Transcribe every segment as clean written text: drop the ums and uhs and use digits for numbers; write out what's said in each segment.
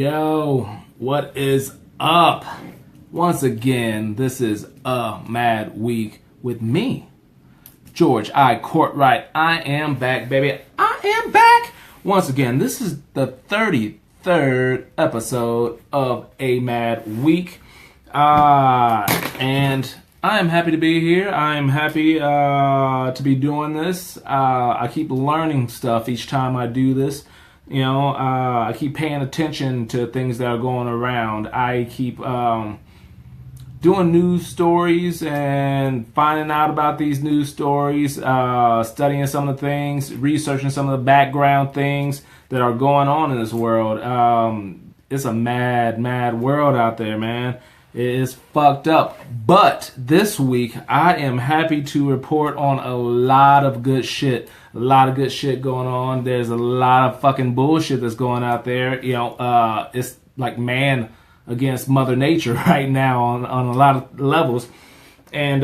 Yo, what is up? Once again, this is a mad week with me, George I. Courtright. I am back, baby. I am back. Once again, this is the 33rd episode of A Mad Week. And I am happy to be here. I am happy to be doing this. I keep learning stuff each time I do this. You know, I keep paying attention to things that are going around. I keep doing news stories and finding out about these news stories, studying some of the things, researching some of the background things that are going on in this world. It's a mad world out there, man. It is fucked up. But this week, I am happy to report on a lot of good shit. A lot of good shit going on. There's a lot of fucking bullshit that's going out there. You know, it's like man against Mother Nature right now on a lot of levels. And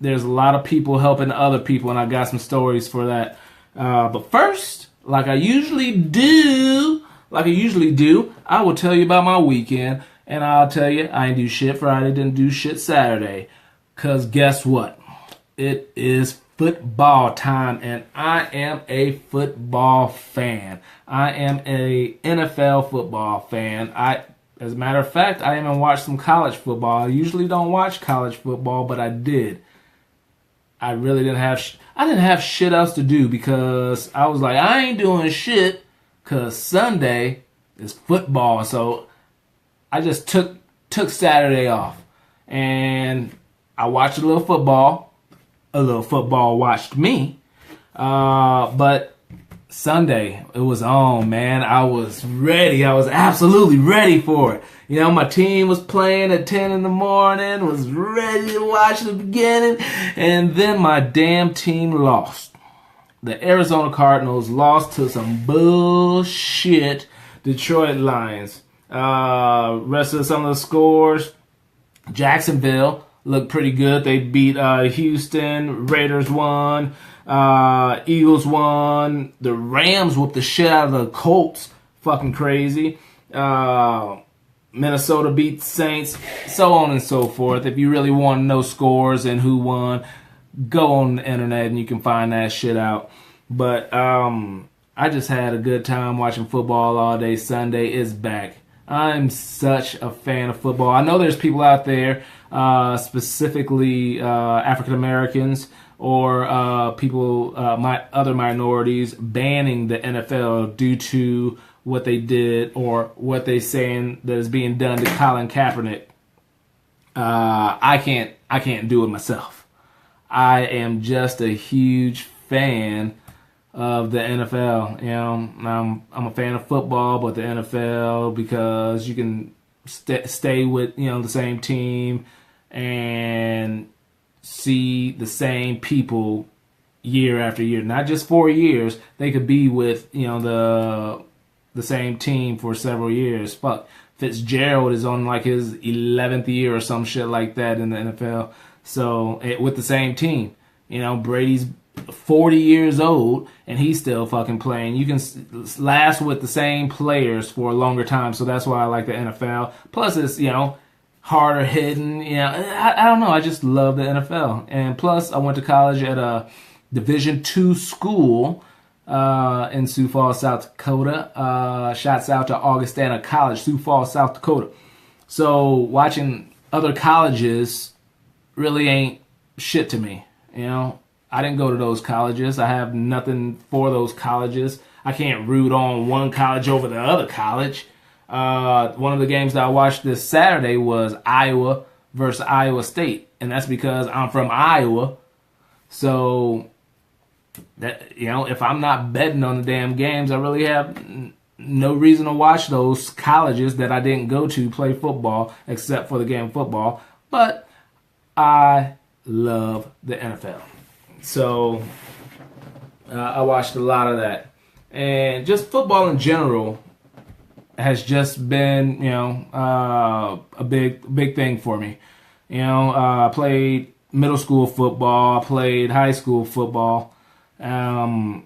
there's a lot of people helping other people, and I got some stories for that. But first, like I usually do, I will tell you about my weekend. And I'll tell you, I ain't do shit Friday, didn't do shit Saturday. Because guess what? It is football time, and I am a football fan. I am a NFL football fan. As a matter of fact, I even watched some college football. I usually don't watch college football, but I did. I really didn't have shit else to do because I was like, I ain't doing shit because Sunday is football. So I just took Saturday off, and I watched a little football. A little football watched me. But Sunday, it was on, man. I was ready. I was absolutely ready for it. You know, my team was playing at 10 in the morning, was ready to watch the beginning, and then my damn team lost. The Arizona Cardinals lost to some bullshit Detroit Lions. Rest of some of the scores, Jacksonville looked pretty good. They beat Houston. Raiders won. Eagles won. The Rams whooped the shit out of the Colts. Fucking crazy. Minnesota beat Saints. So on and so forth. If you really want to know scores and who won, go on the internet and you can find that shit out. But I just had a good time watching football all day. Sunday is back. I'm such a fan of football. I know there's people out there, specifically African Americans or people, other minorities, banning the NFL due to what they did or what they saying that is being done to Colin Kaepernick. I can't do it myself. I am just a huge fan of the NFL. You know, I'm a fan of football, but the NFL, because you can stay with, you know, the same team and see the same people year after year. Not just 4 years. They could be with, you know, the same team for several years. Fuck, Fitzgerald is on like his 11th year or some shit like that in the NFL. So with the same team, you know, Brady's 40 years old and he's still fucking playing. You can last with the same players for a longer time, so that's why I like the NFL. Plus it's, you know, harder hitting, you know, I don't know, I just love the NFL. And plus I went to college at a Division II school in Sioux Falls, South Dakota. Shouts out to Augustana College, Sioux Falls, South Dakota. So watching other colleges really ain't shit to me, you know. I didn't go to those colleges. I have nothing for those colleges. I can't root on one college over the other college. One of the games that I watched this Saturday was Iowa versus Iowa State. And that's because I'm from Iowa. So, that, you know, if I'm not betting on the damn games, I really have no reason to watch those colleges that I didn't go to play football, except for the game of football. But I love the NFL. So I watched a lot of that. And just football in general has just been, you know, a big thing for me. You know, I played middle school football, I played high school football, and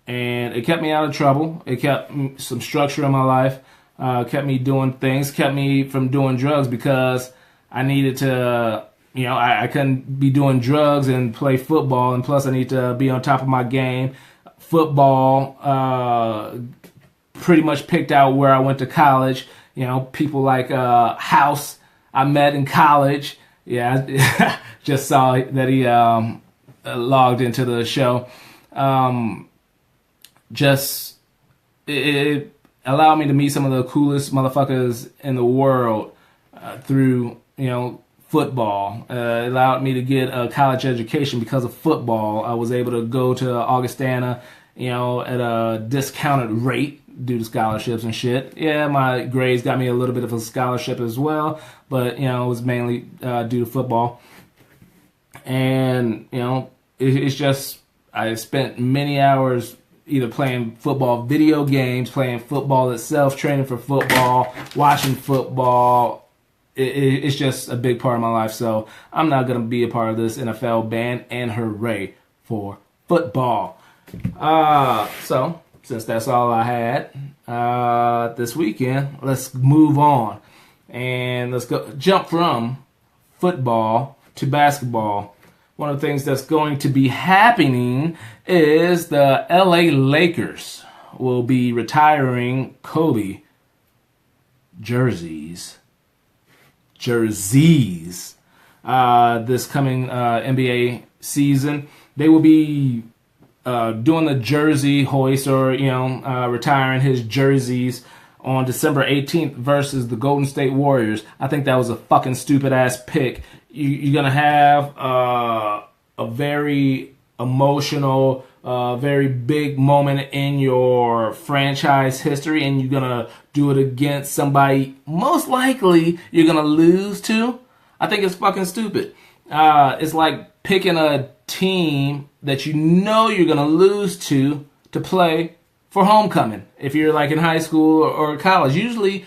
it kept me out of trouble. It kept some structure in my life. kept me doing things, kept me from doing drugs because I needed to, I couldn't be doing drugs and play football, and plus I need to be on top of my game. Football pretty much picked out where I went to college. People like House I met in college. Yeah, I just saw that he logged into the show. It allowed me to meet some of the coolest motherfuckers in the world through, football. It allowed me to get a college education because of football. I was able to go to Augustana, at a discounted rate due to scholarships and shit. Yeah, my grades got me a little bit of a scholarship as well, but, it was mainly due to football. And, it's just, I spent many hours either playing football video games, playing football itself, training for football, watching football. It's just a big part of my life. So I'm not going to be a part of this NFL ban, and hooray for football. So since that's all I had this weekend, let's move on. And let's jump from football to basketball. One of the things that's going to be happening is the LA Lakers will be retiring Kobe jerseys this coming NBA season. They will be doing the jersey hoist, or retiring his jerseys on December 18th versus the Golden State Warriors. I think that was a fucking stupid ass pick. You're gonna have a very emotional, very big moment in your franchise history, and you're gonna do it against somebody most likely you're gonna lose to. I think it's fucking stupid. It's like picking a team that you're gonna lose to play for homecoming. If you're like in high school or college, usually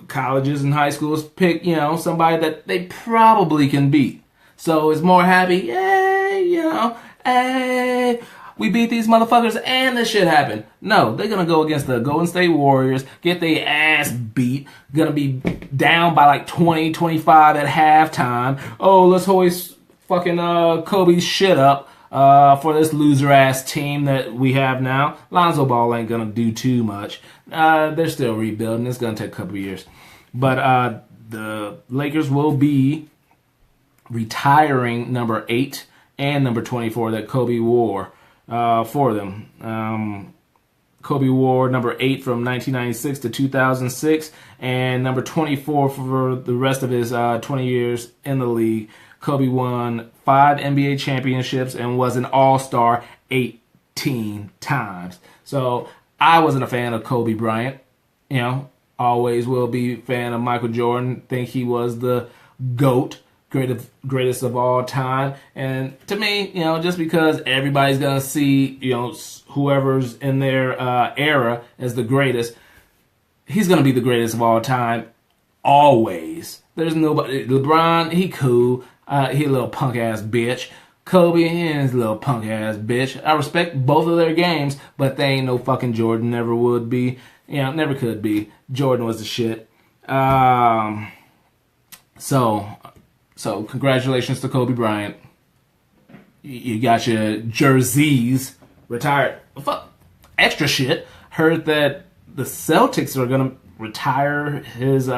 colleges and high schools pick, somebody that they probably can beat. So it's more happy, yay, hey, we beat these motherfuckers and this shit happened. No, they're gonna go against the Golden State Warriors, get their ass beat, gonna be down by like 20, 25 at halftime. Oh, let's hoist fucking Kobe's shit up for this loser ass team that we have now. Lonzo Ball ain't gonna do too much. They're still rebuilding. It's gonna take a couple of years. But the Lakers will be retiring number 8 and number 24 that Kobe wore for them. Kobe wore number 8 from 1996 to 2006, and number 24 for the rest of his 20 years in the league. Kobe won 5 NBA championships and was an all-star 18 times. So I wasn't a fan of Kobe Bryant. Always will be a fan of Michael Jordan. Think he was the GOAT, greatest of all time. And to me, just because everybody's gonna see, whoever's in their era as the greatest, he's gonna be the greatest of all time, always. There's nobody. LeBron, he cool. He a little punk ass bitch. Kobe, he's a little punk ass bitch. I respect both of their games, but they ain't no fucking Jordan. Never would be. Never could be. Jordan was the shit. So congratulations to Kobe Bryant. You got your jerseys retired. Fuck. Extra shit. Heard that the Celtics are gonna retire his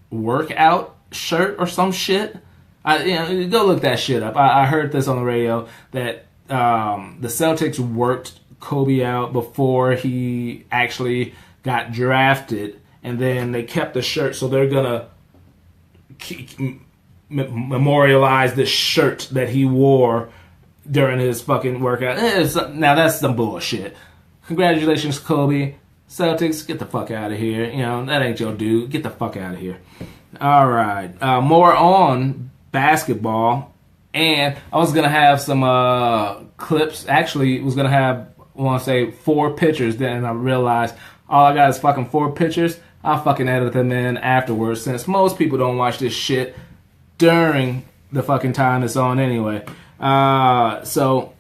workout shirt or some shit. Go look that shit up. I heard this on the radio that the Celtics worked Kobe out before he actually got drafted, and then they kept the shirt, so they're gonna memorialize the shirt that he wore during his fucking workout. Now that's some bullshit. Congratulations, Kobe. Celtics, get the fuck out of here. That ain't your dude. Get the fuck out of here. All right. More on basketball. And I was going to have some clips. Actually, was going to have, 4 pictures. Then I realized all I got is fucking 4 pictures. I'll fucking edit them in afterwards, since most people don't watch this shit during the fucking time it's on anyway. So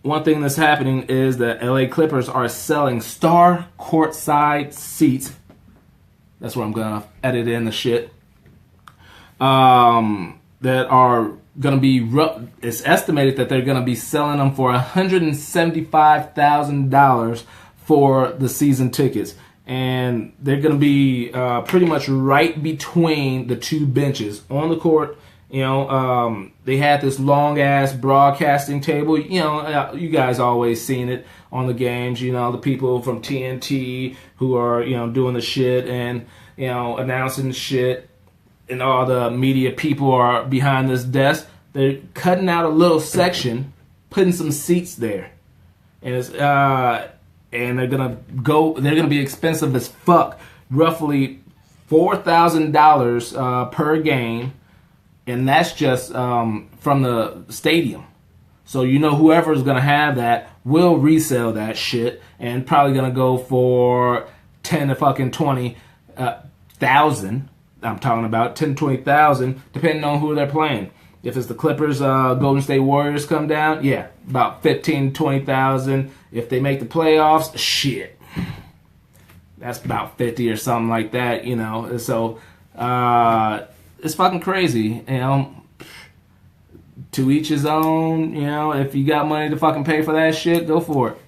one thing that's happening is the LA Clippers are selling star courtside seats. That's where I'm going to edit in the shit. That are going to be, it's estimated that they're going to be selling them for $175,000 for the season tickets. And they're going to be pretty much right between the two benches on the court. You know, they had this long ass broadcasting table. You know, you guys always seen it on the games. You know, the people from TNT who are, you know, doing the shit and, you know, announcing the shit. And all the media people are behind this desk. They're cutting out a little section, putting some seats there, and it's and they're gonna be expensive as fuck, roughly $4,000 per game, and that's just from the stadium. So you know whoever's gonna have that will resell that shit, and probably gonna go for 10 to fucking 20,000. I'm talking about 10, 20,000, depending on who they're playing. If it's the Clippers, Golden State Warriors come down, yeah, about 15, 20,000. If they make the playoffs, shit, that's about 50 or something like that, you know. So it's fucking crazy, you know. To each his own, you know. If you got money to fucking pay for that shit, go for it.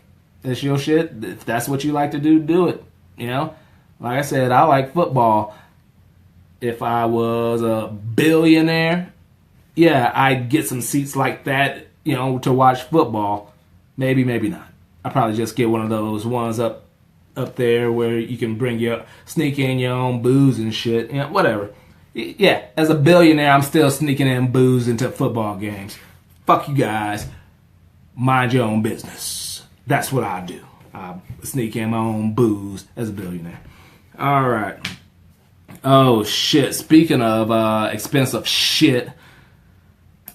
It's your shit. If that's what you like to do, do it. You know, like I said, I like football. If I was a billionaire, yeah, I'd get some seats like that, you know, to watch football. Maybe, maybe not. I'd probably just get one of those ones up there where you can sneak in your own booze and shit, you know, whatever. Yeah, as a billionaire, I'm still sneaking in booze into football games. Fuck you guys. Mind your own business. That's what I do. I sneak in my own booze as a billionaire. All right. Oh, shit. Speaking of expensive shit,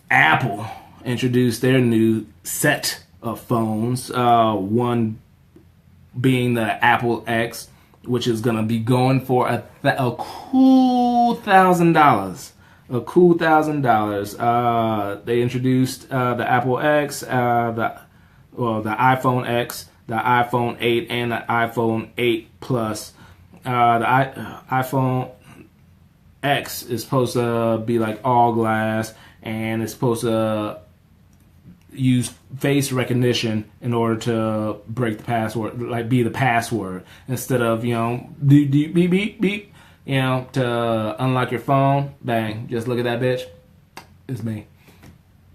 Apple introduced their new set of phones. One being the Apple X, which is going to be going for a cool $1,000. A cool $1,000. They introduced the Apple X, the iPhone X, the iPhone 8, and the iPhone 8 Plus. The iPhone X is supposed to be like all glass, and it's supposed to use face recognition in order to break the password, like be the password, instead of, you know, beep, beep, beep, beep, you know, to unlock your phone, bang, just look at that bitch, it's me,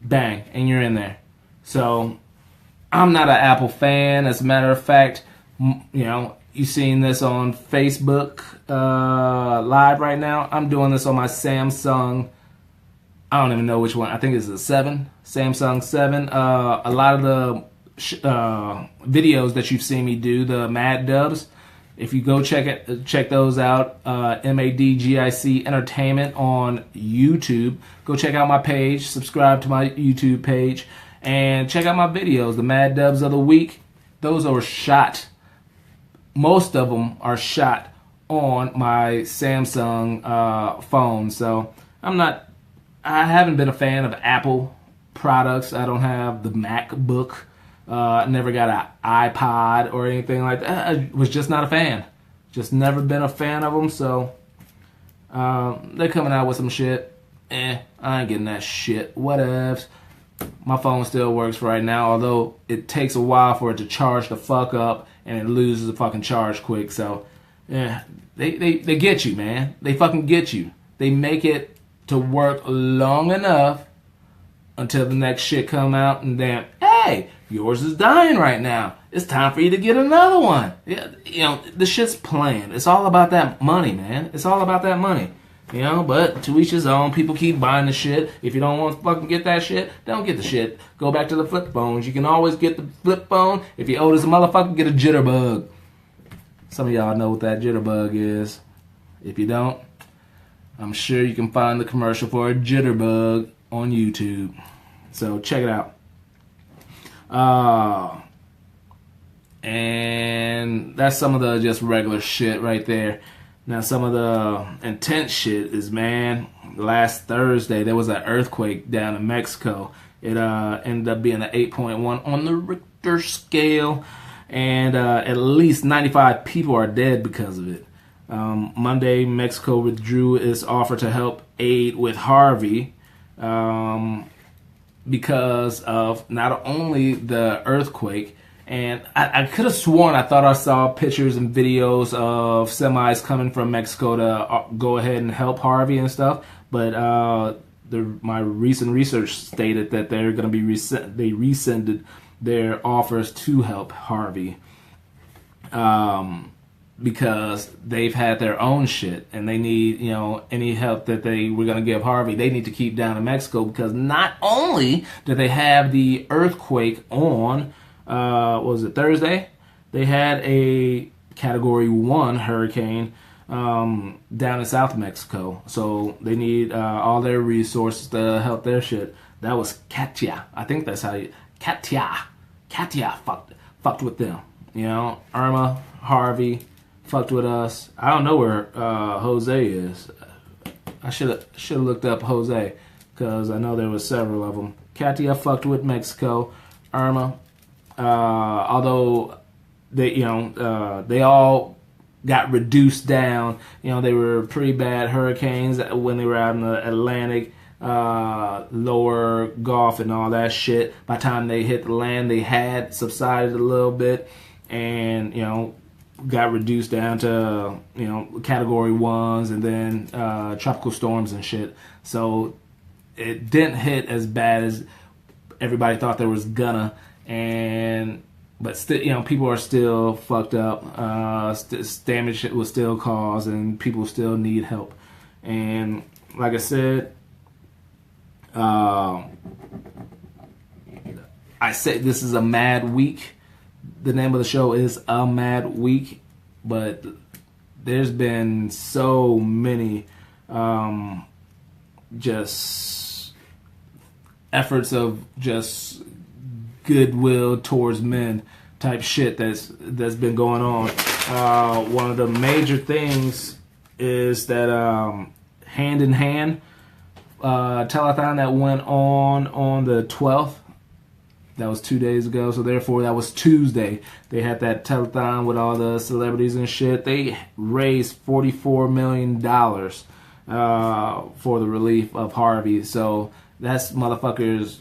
bang, and you're in there. So I'm not an Apple fan. As a matter of fact, you know, you've seen this on Facebook Live right now. I'm doing this on my Samsung. I don't even know which one. I think it's a 7. Samsung 7. A lot of the videos that you've seen me do, the Mad Dubs, if you go check those out, MadGiC Entertainment on YouTube. Go check out my page. Subscribe to my YouTube page. And check out my videos, the Mad Dubs of the week. Those are shot. Most of them are shot on my Samsung phone. So I haven't been a fan of Apple products. I don't have the MacBook. Never got an iPod or anything like that. I was just not a fan. Just never been a fan of them. So they're coming out with some shit. I ain't getting that shit. Whatevs. My phone still works right now, although it takes a while for it to charge the fuck up, and it loses the fucking charge quick. So, yeah, they get you, man. They fucking get you. They make it to work long enough until the next shit come out, and then, hey, yours is dying right now. It's time for you to get another one. Yeah, you know, the shit's planned. It's all about that money, man. It's all about that money. You know, but to each his own. People keep buying the shit. If you don't want to fucking get that shit, don't get the shit. Go back to the flip phones. You can always get the flip phone. If you're old as a motherfucker, get a jitterbug. Some of y'all know what that jitterbug is. If you don't, I'm sure you can find the commercial for a jitterbug on YouTube. So check it out. And that's some of the just regular shit right there. Now, some of the intense shit is, man, last Thursday there was an earthquake down in Mexico. It ended up being an 8.1 on the Richter scale, and at least 95 people are dead because of it. Monday, Mexico withdrew its offer to help aid with Harvey because of not only the earthquake, and I could have sworn I thought I saw pictures and videos of semis coming from Mexico to go ahead and help Harvey and stuff, but my recent research stated that they're going to be they rescinded their offers to help Harvey because they've had their own shit and they need, any help that they were going to give Harvey, they need to keep down in Mexico, because not only did they have the earthquake on what was it, Thursday, they had a Category 1 hurricane down in South Mexico. So they need all their resources to help their shit. That was Katia. I think that's how you... Katia fucked with them. Irma, Harvey fucked with us. I don't know where Jose is. I should have looked up Jose, because I know there was several of them. Katia fucked with Mexico. Irma, although they all got reduced down. They were pretty bad hurricanes when they were out in the Atlantic, lower Gulf and all that shit. By the time they hit the land, they had subsided a little bit, and got reduced down to Category 1s, and then tropical storms and shit. So it didn't hit as bad as everybody thought there was gonna. But still, people are still fucked up. Damage was still caused, and people still need help. And like I said, I said this is a mad week. The name of the show is A Mad Week, but there's been so many just efforts of just goodwill towards men type shit that's been going on. One of the major things is that Hand in Hand telethon that went on the 12th. That was 2 days ago, so therefore that was Tuesday. They had that telethon with all the celebrities and shit. They raised $44 million for the relief of Harvey. So that's motherfuckers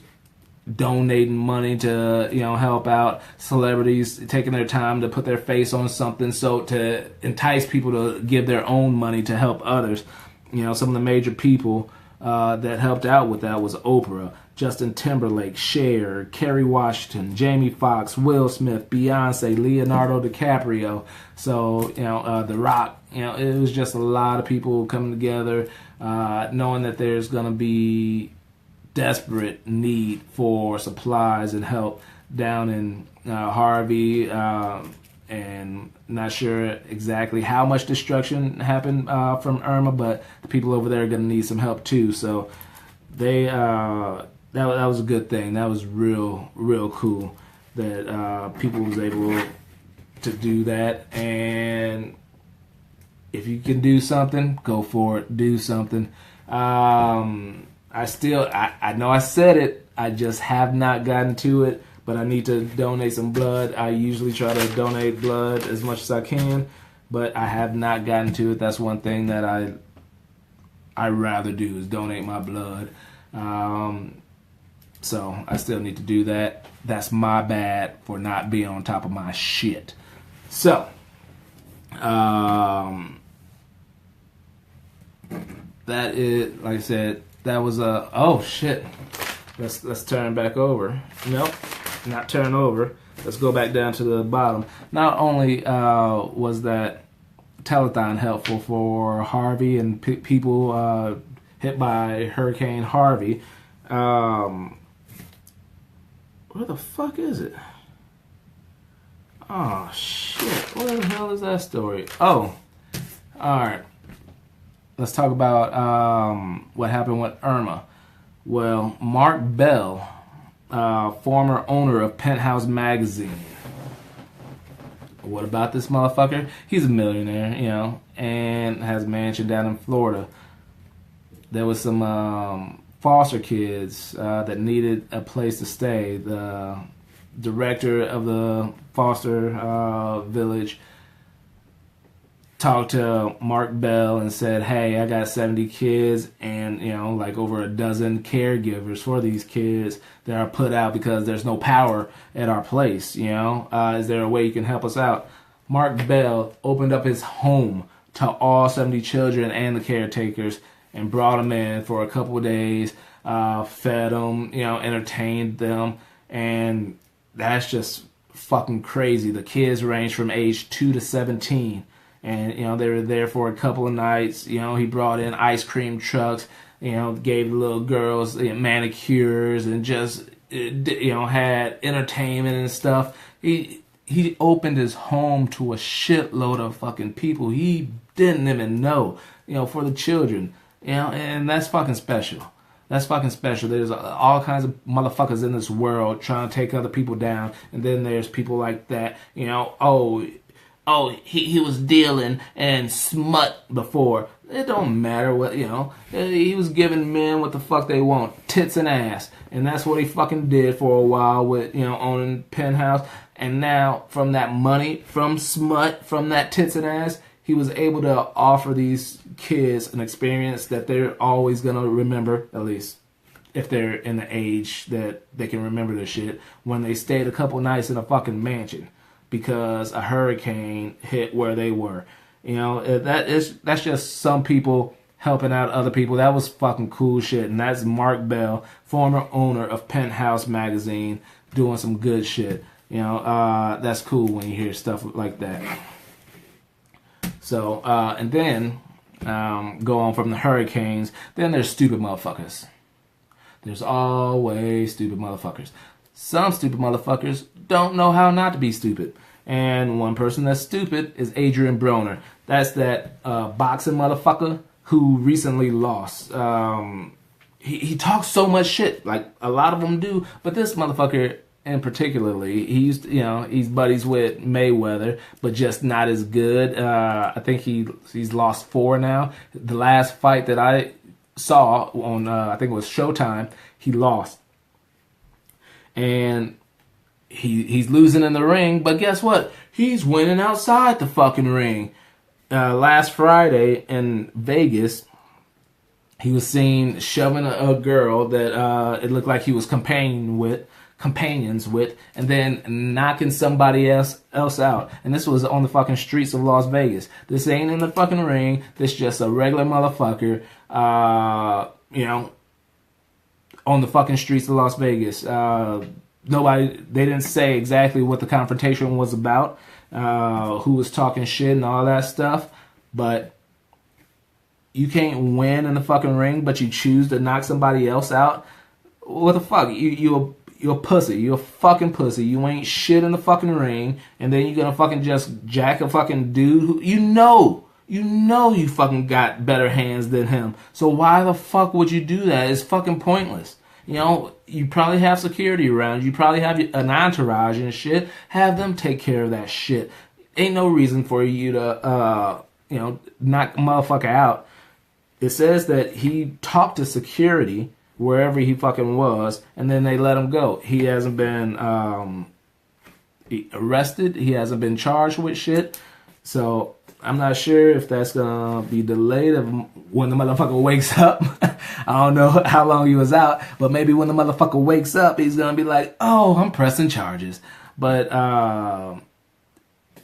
donating money to help out celebrities, taking their time to put their face on something, so to entice people to give their own money to help others. Some of the major people that helped out with that was Oprah, Justin Timberlake, Cher, Kerry Washington, Jamie Foxx, Will Smith, Beyonce, Leonardo DiCaprio. So The Rock. It was just a lot of people coming together, knowing that there's gonna be desperate need for supplies and help down in Harvey, and not sure exactly how much destruction happened from Irma, but the people over there are going to need some help too. So they that was a good thing. That was real cool that people was able to do that. And if you can do something, go for it. Do something. I know I said it, I just have not gotten to it, but I need to donate some blood. I usually try to donate blood as much as I can, but I have not gotten to it. That's one thing that I rather do, is donate my blood. So I still need to do that. That's my bad for not being on top of my shit. So, that is, like I said, that was a... Oh, shit. Let's turn back over. Nope, not turn over. Let's go back down to the bottom. Not only was that telethon helpful for Harvey and people hit by Hurricane Harvey. Where the fuck is it? Oh, shit. Where the hell is that story? Oh, alright. Let's talk about what happened with Irma. Well, Mark Bell, former owner of Penthouse Magazine. What about this motherfucker? He's a millionaire, and has a mansion down in Florida. There was some foster kids that needed a place to stay. The director of the foster village talked to Mark Bell and said, hey, I got 70 kids and, like over a dozen caregivers for these kids that are put out because there's no power at our place, Is there a way you can help us out? Mark Bell opened up his home to all 70 children and the caretakers and brought them in for a couple of days, fed them, entertained them, and that's just fucking crazy. The kids range from age 2 to 17. And, they were there for a couple of nights. He brought in ice cream trucks, gave the little girls manicures and just, had entertainment and stuff. He opened his home to a shitload of fucking people he didn't even know, for the children, and that's fucking special. That's fucking special. There's all kinds of motherfuckers in this world trying to take other people down, and then there's people like that, he was dealing and smut before. It don't matter what, he was giving men what the fuck they want, tits and ass. And that's what he fucking did for a while with, owning Penthouse. And now from that money, from smut, from that tits and ass, he was able to offer these kids an experience that they're always going to remember, at least if they're in the age that they can remember this shit, when they stayed a couple nights in a fucking mansion because a hurricane hit where they were. That's just some people helping out other people. That was fucking cool shit. And that's Mark Bell, former owner of Penthouse magazine, doing some good shit. That's cool when you hear stuff like that. So, and then go on from the hurricanes. Then there's stupid motherfuckers. There's always stupid motherfuckers. Some stupid motherfuckers don't know how not to be stupid. And one person that's stupid is Adrien Broner. That's that boxing motherfucker who recently lost. He talks so much shit, like a lot of them do. But this motherfucker in particularly, he used to, he's buddies with Mayweather, but just not as good. I think he's lost 4 now. The last fight that I saw on, I think it was Showtime, he lost. And he's losing in the ring, but guess what? He's winning outside the fucking ring. Last Friday in Vegas, he was seen shoving a girl that it looked like he was companions with, and then knocking somebody else out. And this was on the fucking streets of Las Vegas. This ain't in the fucking ring. This just a regular motherfucker, on the fucking streets of Las Vegas. They didn't say exactly what the confrontation was about, who was talking shit and all that stuff, but you can't win in the fucking ring, but you choose to knock somebody else out. What the fuck? You're a pussy. You're a fucking pussy. You ain't shit in the fucking ring, and then you're gonna fucking just jack a fucking dude who you fucking got better hands than him. So why the fuck would you do that? It's fucking pointless. You probably have security around. You probably have an entourage and shit. Have them take care of that shit. Ain't no reason for you to, knock a motherfucker out. It says that he talked to security wherever he fucking was, and then they let him go. He hasn't been arrested. He hasn't been charged with shit. So I'm not sure if that's gonna be delayed when the motherfucker wakes up. I don't know how long he was out, but maybe when the motherfucker wakes up, he's gonna be like, "Oh, I'm pressing charges." But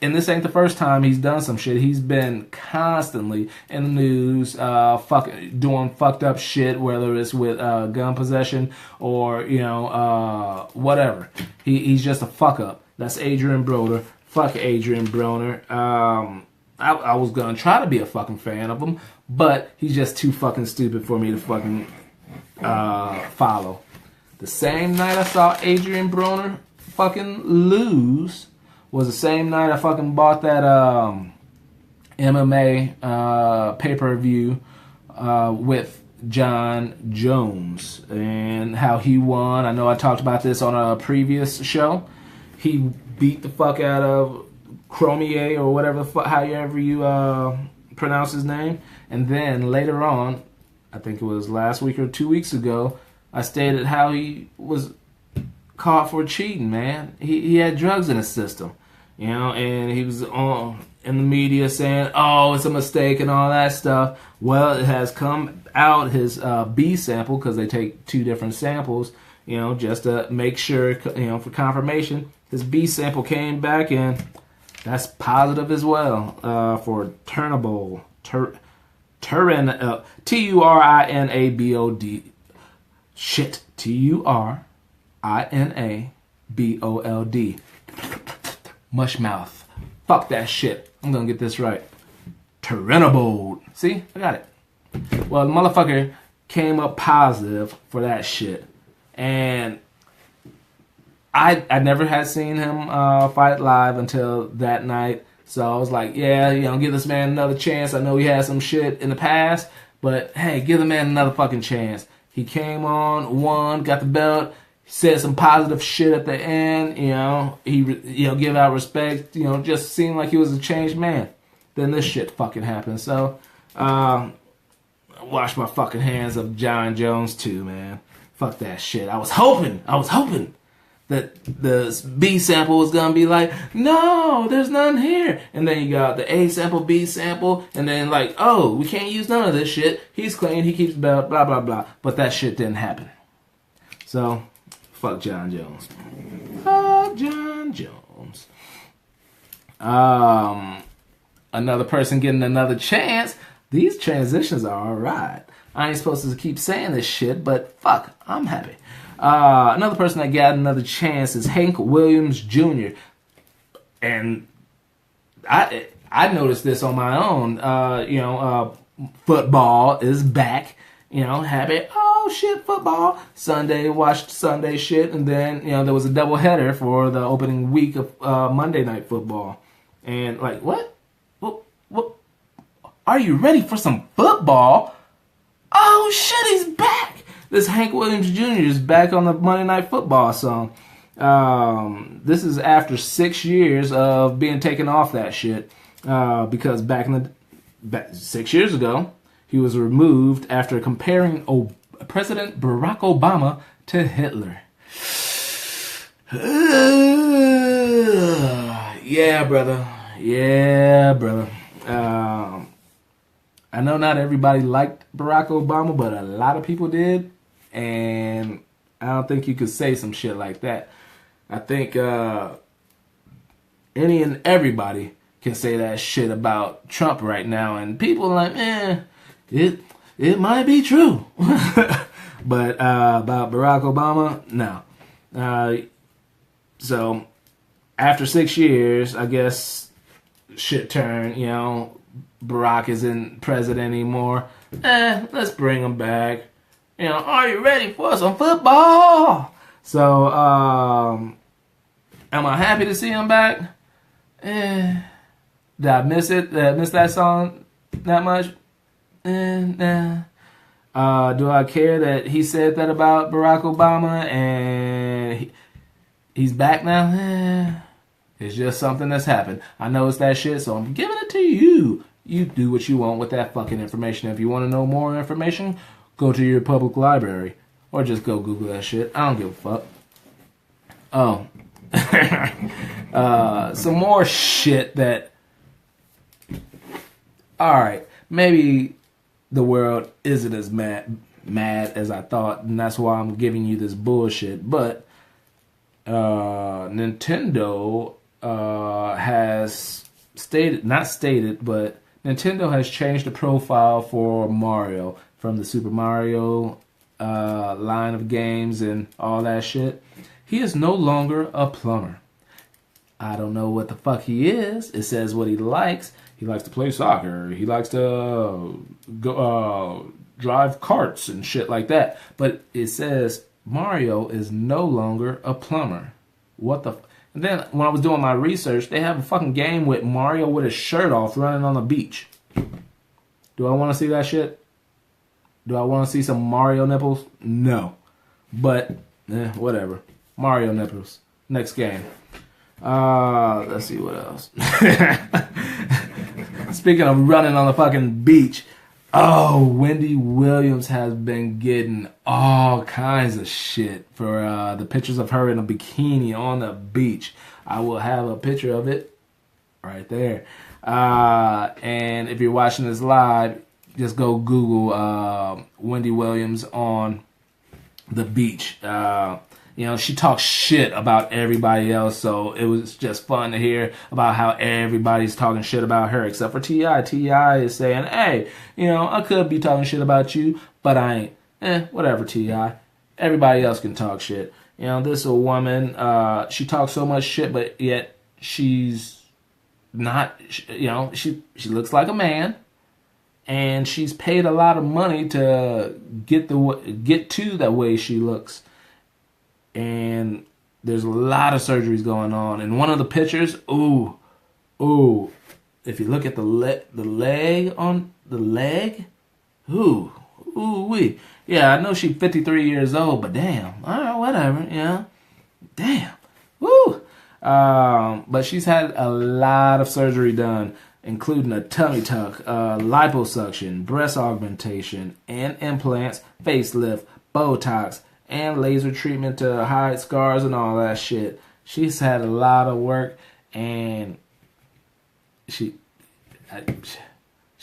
and this ain't the first time he's done some shit. He's been constantly in the news, doing fucked up shit, whether it's with gun possession or whatever. He's just a fuck up. That's Adrien Broner. Fuck Adrien Broner. I was gonna try to be a fucking fan of him, but he's just too fucking stupid for me to fucking follow. The same night I saw Adrien Broner fucking lose was the same night I fucking bought that MMA pay-per-view with Jon Jones and how he won. I know I talked about this on a previous show. He beat the fuck out of Cormier or whatever the fuck, however you pronounce his name, and then later on I think it was last week or 2 weeks ago, I stated how he was caught for cheating, man. He had drugs in his system, you know, and he was in the media saying, oh, it's a mistake and all that stuff. Well, it has come out his B sample, because they take 2 different samples, you know, just to make sure, you know, for confirmation. His B sample came back, and that's positive as well for Turinabol. Turinabod. Shit. Turinabold. Mush mouth. Fuck that shit. I'm gonna get this right. Turinabol. See? I got it. Well, the motherfucker came up positive for that shit. And I never had seen him fight live until that night. So I was like, yeah, you know, give this man another chance. I know he had some shit in the past, but hey, give the man another fucking chance. He came on, won, got the belt, said some positive shit at the end, you know, give out respect, you know, just seemed like he was a changed man. Then this shit fucking happened. So, wash my fucking hands of Jon Jones too, man. Fuck that shit. I was hoping that the B sample was gonna be like, no, there's none here. And then you got the A sample, B sample, and then like, oh, we can't use none of this shit. He's clean, he keeps belt, blah, blah, blah. But that shit didn't happen. So, fuck Jon Jones. Fuck Jon Jones. Another person getting another chance. These transitions are alright. I ain't supposed to keep saying this shit, but fuck, I'm happy. Another person that got another chance is Hank Williams Jr. And I noticed this on my own. Football is back. You know, happy. Oh shit, football. Sunday, watched Sunday shit, and then there was a double header for the opening week of Monday Night Football. And like, what? What? Are you ready for some football? Oh shit, he's back. This Hank Williams Jr. is back on the Monday Night Football song. This is after 6 years of being taken off that shit. Because back 6 years ago, he was removed after comparing President Barack Obama to Hitler. Yeah, brother. I know not everybody liked Barack Obama, but a lot of people did. And I don't think you could say some shit like that. I think any and everybody can say that shit about Trump right now. And people are like, it might be true. But about Barack Obama, no. So after 6 years, I guess shit turned, Barack isn't president anymore. Let's bring him back. Are you ready for some football? So, am I happy to see him back? Did I miss it? Did I miss that song that much? Nah. Do I care that he said that about Barack Obama and he's back now? It's just something that's happened. I know it's that shit, so I'm giving it to you. You do what you want with that fucking information. If you want to know more information, go to your public library. Or just go Google that shit. I don't give a fuck. Oh. Some more shit that... Alright. Maybe the world isn't as mad as I thought. And that's why I'm giving you this bullshit. But... Nintendo... has but Nintendo has changed the profile for Mario from the Super Mario line of games and all that shit. He is no longer a plumber. I don't know what the fuck he is. It says what he likes. He likes to play soccer. He likes to go drive carts and shit like that. But it says Mario is no longer a plumber. What the... And then, when I was doing my research, they have a fucking game with Mario with his shirt off running on the beach. Do I want to see that shit? Do I want to see some Mario nipples? No. But, whatever. Mario nipples. Next game. Let's see what else. Speaking of running on the fucking beach, Oh, Wendy Williams has been getting all kinds of shit for the pictures of her in a bikini on the beach. I will have a picture of it right there. And if you're watching this live, just go Google Wendy Williams on the beach. She talks shit about everybody else, so it was just fun to hear about how everybody's talking shit about her, except for T.I. T.I. is saying, hey, I could be talking shit about you, but I ain't. Whatever, T.I. Everybody else can talk shit. This is a woman, she talks so much shit, but yet she's not, she looks like a man, and she's paid a lot of money to get to the way she looks. And there's a lot of surgeries going on. And one of the pictures, if you look at the leg, wee. Yeah, I know she's 53 years old, but damn, all right, whatever, damn, woo. But she's had a lot of surgery done, including a tummy tuck, liposuction, breast augmentation, and implants, facelift, Botox, and laser treatment to hide scars and all that shit. She's had a lot of work, and she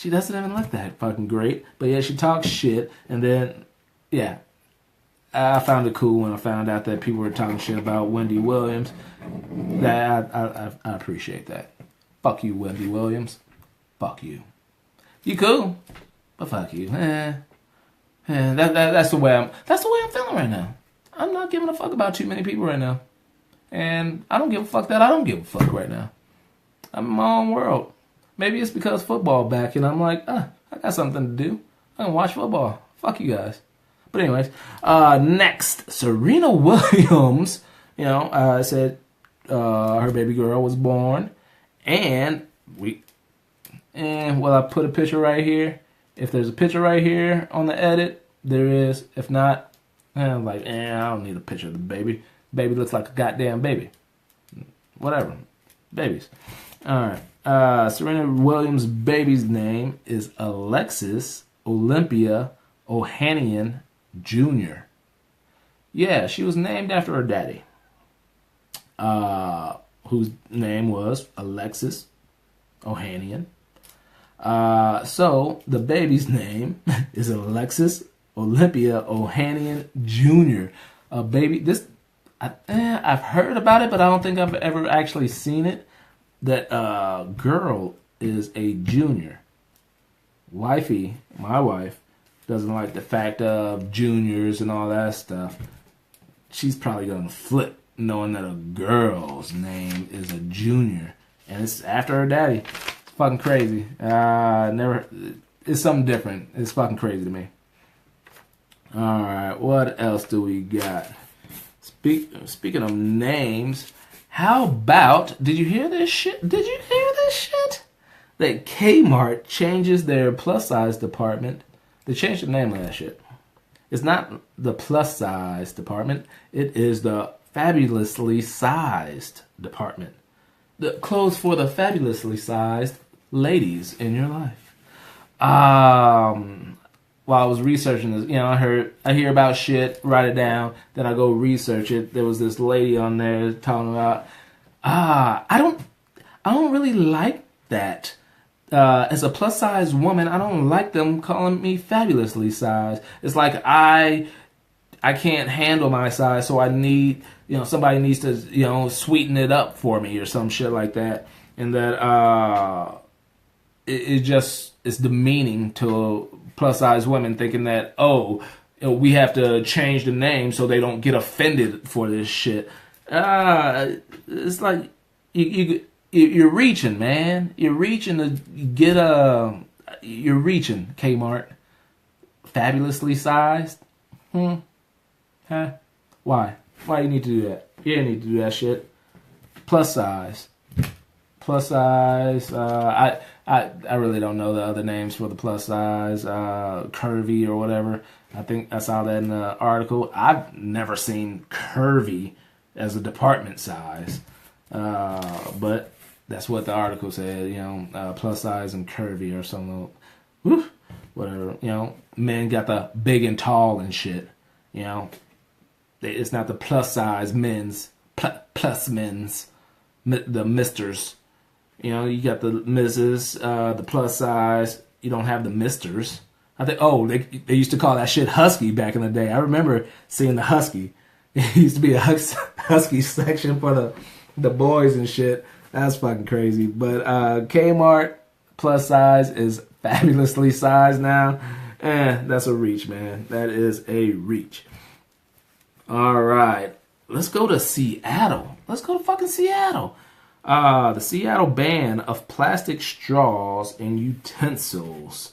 doesn't even look that fucking great. But yeah, she talks shit, and then, yeah, I found it cool when I found out that people were talking shit about Wendy Williams. That I appreciate that. Fuck you, Wendy Williams. Fuck you. You cool, but fuck you. That's the way I'm feeling right now. I'm not giving a fuck about too many people right now. And I don't give a fuck that I don't give a fuck right now. I'm in my own world. Maybe it's because football back and I'm like, I got something to do. I can watch football. Fuck you guys. But anyways, next, Serena Williams, said her baby girl was born. And I put a picture right here. If there's a picture right here on the edit, there is. If not, I'm like, I don't need a picture of the baby. Baby looks like a goddamn baby. Whatever. Babies. All right. Serena Williams' baby's name is Alexis Olympia Ohanian Jr. Yeah, she was named after her daddy, whose name was Alexis Ohanian. So the baby's name is Alexis Olympia Ohanian Jr. I've heard about it, but I don't think I've ever actually seen it. That girl is a junior. Wifey, my wife, doesn't like the fact of juniors and all that stuff. She's probably gonna flip knowing that a girl's name is a junior, and it's after her daddy. Fucking crazy. It's something different. It's fucking crazy to me. Alright, what else do we got? Speaking of names, how about, did you hear this shit? That Kmart changes their plus size department. They changed the name of that shit. It's not the plus size department. It is the fabulously sized department. The clothes for the fabulously sized ladies in your life. While I was researching this, I hear about shit, write it down, then I go research it. There was this lady on there talking about, I don't really like that. As a plus size woman, I don't like them calling me fabulously sized. It's like I can't handle my size, so I need, somebody needs to, sweeten it up for me or some shit like that. And that it's demeaning to plus size women, thinking that, we have to change the name so they don't get offended for this shit. It's like you're reaching, man. You're reaching to get you're reaching, Kmart. Fabulously sized. Huh? Why? Why you need to do that? You didn't need to do that shit. Plus size. Plus size. I really don't know the other names for the plus size. Curvy or whatever. I think I saw that in the article. I've never seen curvy as a department size. But that's what the article said, plus size and curvy or something. Woo. whatever. Men got the big and tall and shit. It's not the plus size men's, plus men's, the misters. You got the misses, the plus size. You don't have the misters. I think, they used to call that shit husky back in the day. I remember seeing the husky. It used to be a husky section for the boys and shit. That's fucking crazy. But Kmart plus size is fabulously sized now. That's a reach, man. That is a reach. All right. Let's go to Seattle. Let's go to fucking Seattle. The Seattle ban of plastic straws and utensils.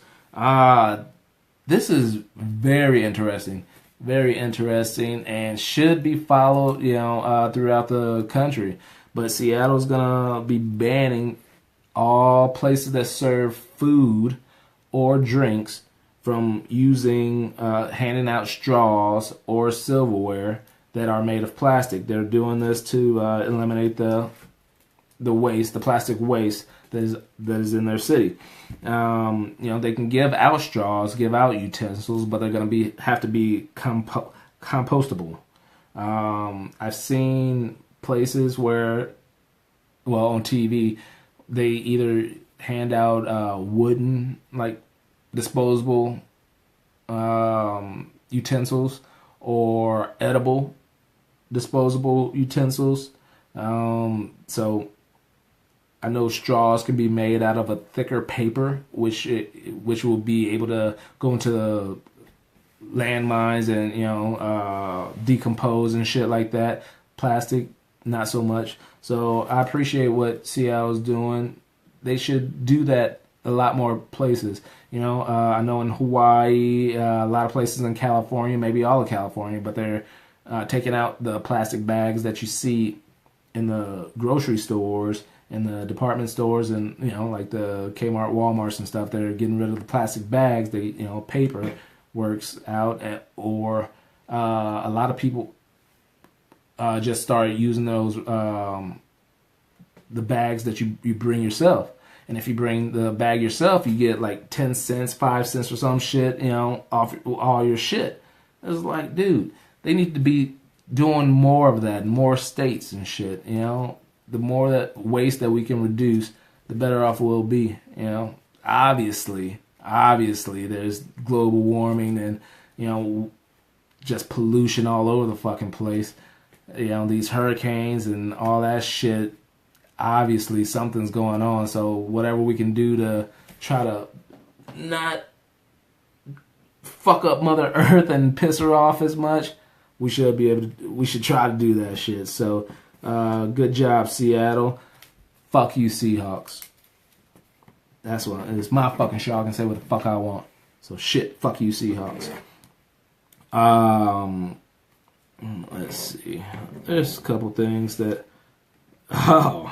This is very interesting. Very interesting and should be followed, throughout the country. But Seattle's gonna be banning all places that serve food or drinks from using, handing out straws or silverware that are made of plastic. They're doing this to eliminate the waste, the plastic waste that is in their city. They can give out straws, give out utensils, but they're going to have to be compostable. I've seen places where, on TV, they either hand out wooden, like disposable utensils or edible disposable utensils. So I know straws can be made out of a thicker paper, which will be able to go into the landmines and decompose and shit like that. Plastic, not so much. So I appreciate what Seattle's doing. They should do that a lot more places. I know in Hawaii, a lot of places in California, maybe all of California, but they're taking out the plastic bags that you see in the grocery stores, in the department stores, and like the Kmart, Walmarts and stuff. They're getting rid of the plastic bags. Paper works out, or a lot of people just started using those the bags that you bring yourself. And if you bring the bag yourself, you get like 10 cents, 5 cents or some shit, off all your shit. It's like, dude, they need to be doing more of that in more states and shit, The more that waste that we can reduce, the better off we'll be, Obviously, there's global warming and, just pollution all over the fucking place. These hurricanes and all that shit. Obviously, something's going on. So whatever we can do to try to not fuck up Mother Earth and piss her off as much, we should try to do that shit. So good job, Seattle. Fuck you, Seahawks. That's what it's my fucking show. I can say what the fuck I want. So shit, fuck you, Seahawks. Let's see. There's a couple things that. All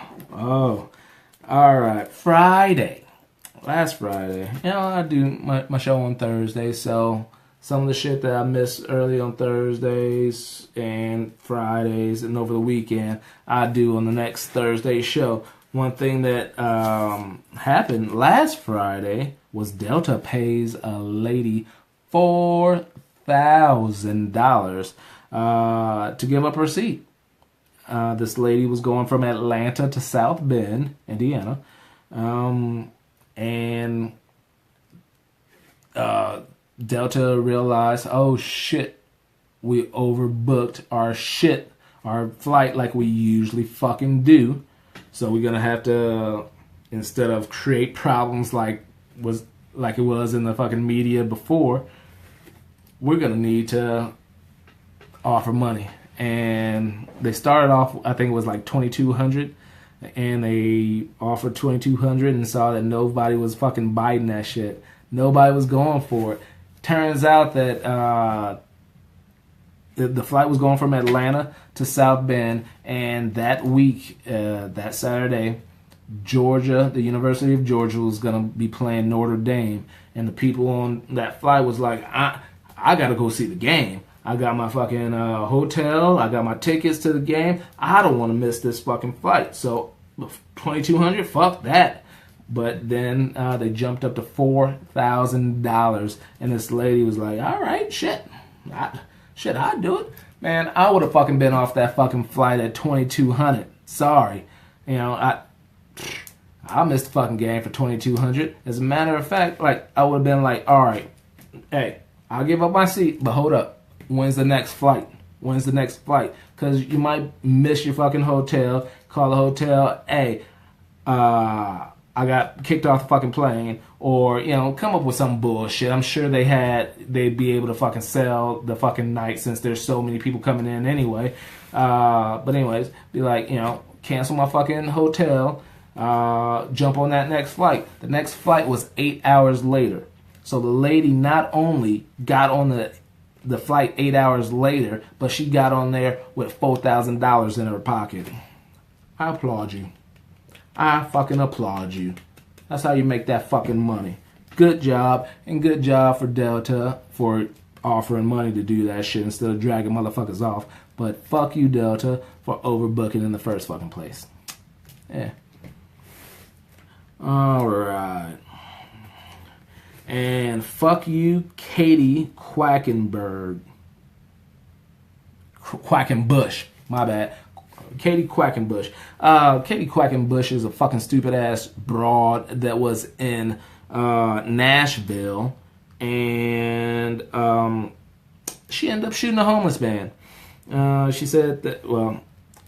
right. Friday. Last Friday. I do my show on Thursday, so some of the shit that I missed early on Thursdays and Fridays and over the weekend, I do on the next Thursday show. One thing that happened last Friday was Delta pays a lady $4,000 to give up her seat. This lady was going from Atlanta to South Bend, Indiana, and Delta realized, oh shit, we overbooked our flight like we usually fucking do. So we're gonna have to, instead of create problems like it was in the fucking media before, we're gonna need to offer money. And they started off, I think it was like $2,200, and they offered $2,200 and saw that nobody was fucking biting that shit. Nobody was going for it. Turns out that the flight was going from Atlanta to South Bend, and that week, that Saturday, Georgia, the University of Georgia, was going to be playing Notre Dame, and the people on that flight was like, I got to go see the game. I got my fucking hotel. I got my tickets to the game. I don't want to miss this fucking flight. So $2,200, fuck that. But then they jumped up to $4,000, and this lady was like, "All right, I'd do it, man. I would have fucking been off that fucking flight at 2,200. Sorry, you know, I missed the fucking game for 2,200. As a matter of fact, like I would have been like, all right, hey, I'll give up my seat, but hold up, when's the next flight? When's the next flight? Because you might miss your fucking hotel. Call the hotel, hey, I got kicked off the fucking plane, or, you know, come up with some bullshit. I'm sure they'd be able to fucking sell the fucking night since there's so many people coming in anyway. But anyways, be like, you know, cancel my fucking hotel, jump on that next flight. The next flight was 8 hours later. So the lady not only got on the flight 8 hours later, but she got on there with $4,000 in her pocket. I applaud you. I fucking applaud you. That's how you make that fucking money. Good job, and good job for Delta for offering money to do that shit instead of dragging motherfuckers off. But fuck you, Delta, for overbooking in the first fucking place. Yeah. Alright. And fuck you, Katie Quackenbush. My bad. Katie Quackenbush. Katie Quackenbush is a fucking stupid ass broad that was in Nashville, and she ended up shooting a homeless man. She said that, well,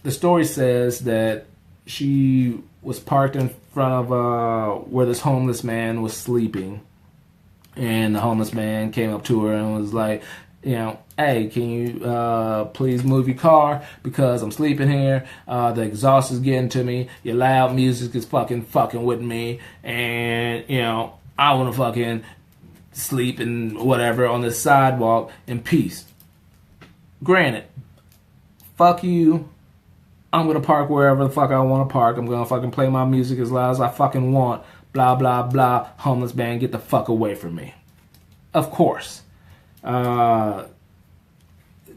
the story says that she was parked in front of where this homeless man was sleeping, and the homeless man came up to her and was like, you know, hey, can you please move your car because I'm sleeping here. The exhaust is getting to me. Your loud music is fucking with me. And, you know, I want to fucking sleep and whatever on the sidewalk in peace. Granted, fuck you. I'm going to park wherever the fuck I want to park. I'm going to fucking play my music as loud as I fucking want. Blah, blah, blah. Homeless man, get the fuck away from me. Of course. The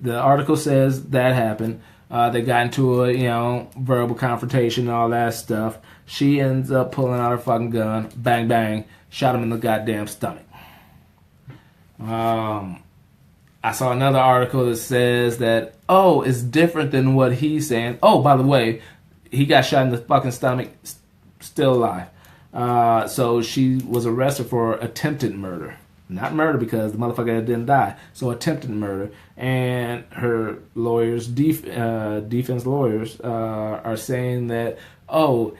article says that happened. They got into a, you know, verbal confrontation and all that stuff. She ends up pulling out her fucking gun, bang bang, shot him in the goddamn stomach. I saw another article that says that, oh, it's different than what he's saying. Oh, by the way, he got shot in the fucking stomach, still alive. So she was arrested for attempted murder. Not murder because the motherfucker didn't die. So attempted murder. And her lawyers, defense lawyers, are saying that, oh,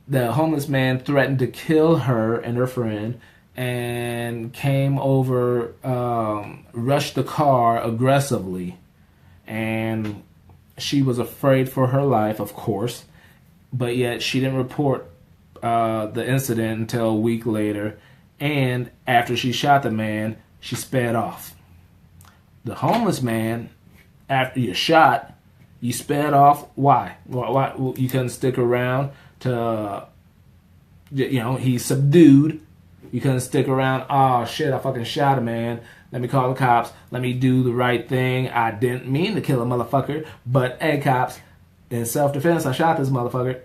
the homeless man threatened to kill her and her friend and came over, rushed the car aggressively. And she was afraid for her life, of course. But yet she didn't report the incident until a week later. And after she shot the man, she sped off. The homeless man, after you shot, you sped off. Why? Why? You couldn't stick around to, you know, he's subdued. You couldn't stick around. Oh, shit, I fucking shot a man. Let me call the cops. Let me do the right thing. I didn't mean to kill a motherfucker. But, hey, cops, in self-defense, I shot this motherfucker.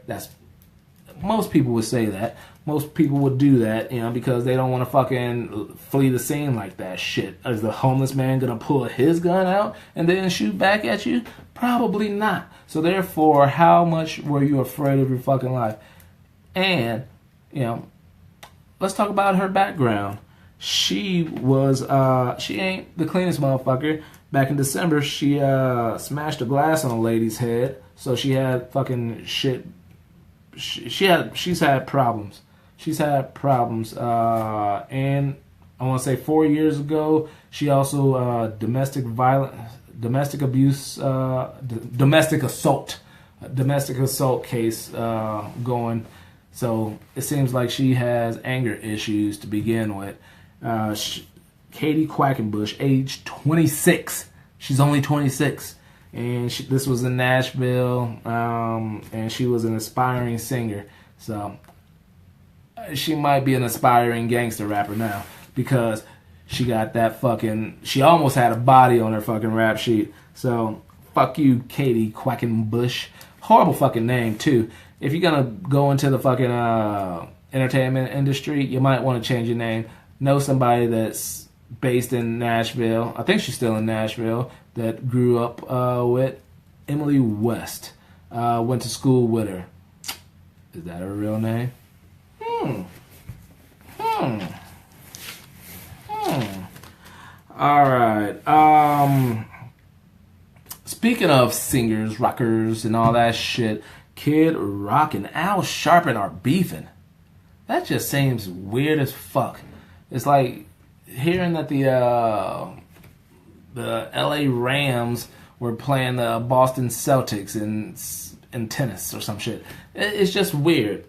Most people would say that. Most people would do that, you know, because they don't want to fucking flee the scene like that. Shit. Is the homeless man going to pull his gun out and then shoot back at you? Probably not. So therefore, how much were you afraid of your fucking life? And, you know, let's talk about her background. She ain't the cleanest motherfucker. Back in December, she smashed a glass on a lady's head. So she had fucking shit. She's had problems. She's had problems. And I want to say 4 years ago, she also domestic assault case going. So it seems like she has anger issues to begin with. Katie Quackenbush, age 26. She's only 26. And this was in Nashville, and she was an aspiring singer. So she might be an aspiring gangster rapper now because she got that fucking... She almost had a body on her fucking rap sheet. So fuck you, Katie Quackenbush. Horrible fucking name, too. If you're going to go into the fucking entertainment industry, you might want to change your name. Know somebody that's based in Nashville. I think she's still in Nashville. That grew up with Emily West. Went to school with her. Is that her real name? All right. Speaking of singers, rockers, and all that shit, Kid Rock and Al Sharpton are beefing. That just seems weird as fuck. It's like hearing that the LA Rams were playing the Boston Celtics in tennis or some shit. It's just weird.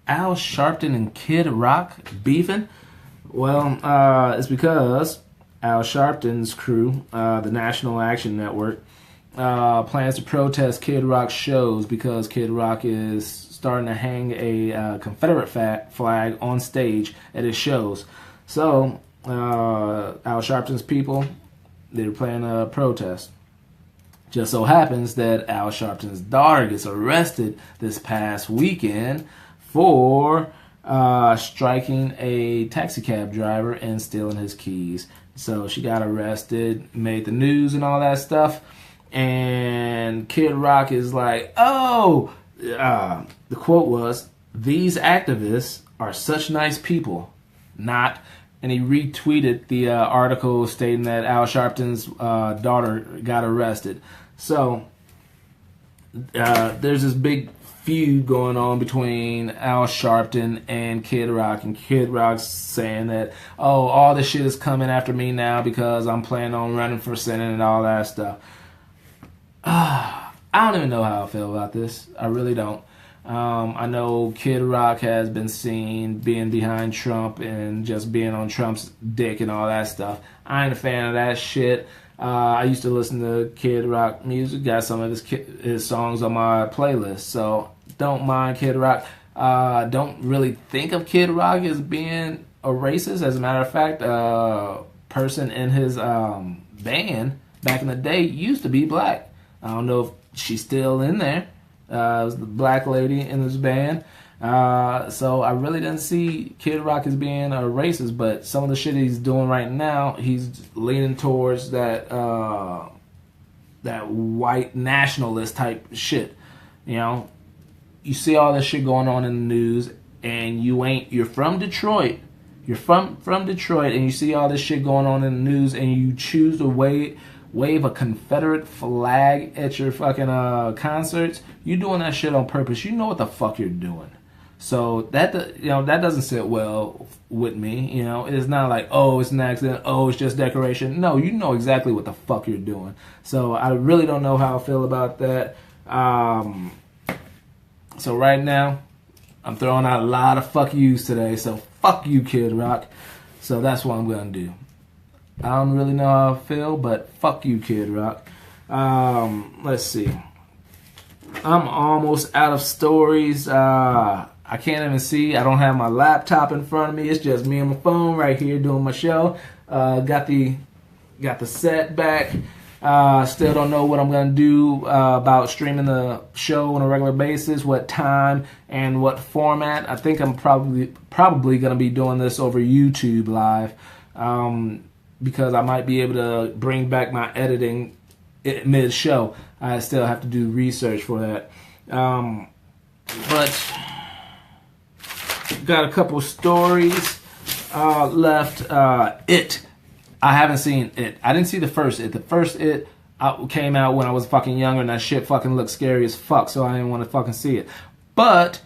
Al Sharpton and Kid Rock beefing? Well, it's because Al Sharpton's crew, the National Action Network, plans to protest Kid Rock's shows because Kid Rock is starting to hang a Confederate flag on stage at his shows. So, Al Sharpton's people, they're planning a protest. Just so happens that Al Sharpton's daughter gets arrested this past weekend for striking a taxi cab driver and stealing his keys. So she got arrested, made the news and all that stuff. And Kid Rock is like, oh, the quote was, "These activists are such nice people." Not. And he retweeted the article stating that Al Sharpton's daughter got arrested. So there's this big feud going on between Al Sharpton and Kid Rock. And Kid Rock's saying that, oh, all this shit is coming after me now because I'm planning on running for Senate and all that stuff. I don't even know how I feel about this. I really don't. I know Kid Rock has been seen being behind Trump and just being on Trump's dick and all that stuff. I ain't a fan of that shit. I used to listen to Kid Rock music, got some of his songs on my playlist, so don't mind Kid Rock. Don't really think of Kid Rock as being a racist. As a matter of fact, a person in his band back in the day used to be black. I don't know if she's still in there. It was the black lady in this band. So I really didn't see Kid Rock as being a racist, but some of the shit he's doing right now, he's leaning towards that that white nationalist type shit. You know, you see all this shit going on in the news, and you're from Detroit. You're from Detroit, and you see all this shit going on in the news, and you choose to wave a Confederate flag at your fucking concerts. You're doing that shit on purpose. You know what the fuck you're doing. So that doesn't sit well with me. You know, it's not like, oh, it's an accident. Oh, it's just decoration. No, you know exactly what the fuck you're doing. So I really don't know how I feel about that. So right now, I'm throwing out a lot of fuck yous today. So fuck you, Kid Rock. So that's what I'm gonna do. I don't really know how I feel, but fuck you, Kid Rock. Let's see. I'm almost out of stories. I can't even see. I don't have my laptop in front of me. It's just me and my phone right here doing my show. Got the set back. Still don't know what I'm going to do about streaming the show on a regular basis, what time and what format. I think I'm probably going to be doing this over YouTube Live. Because I might be able to bring back my editing mid-show. I still have to do research for that. But got a couple stories left. It. I haven't seen It. I didn't see the first It. The first It came out when I was fucking younger, and that shit fucking looked scary as fuck, so I didn't want to fucking see it. But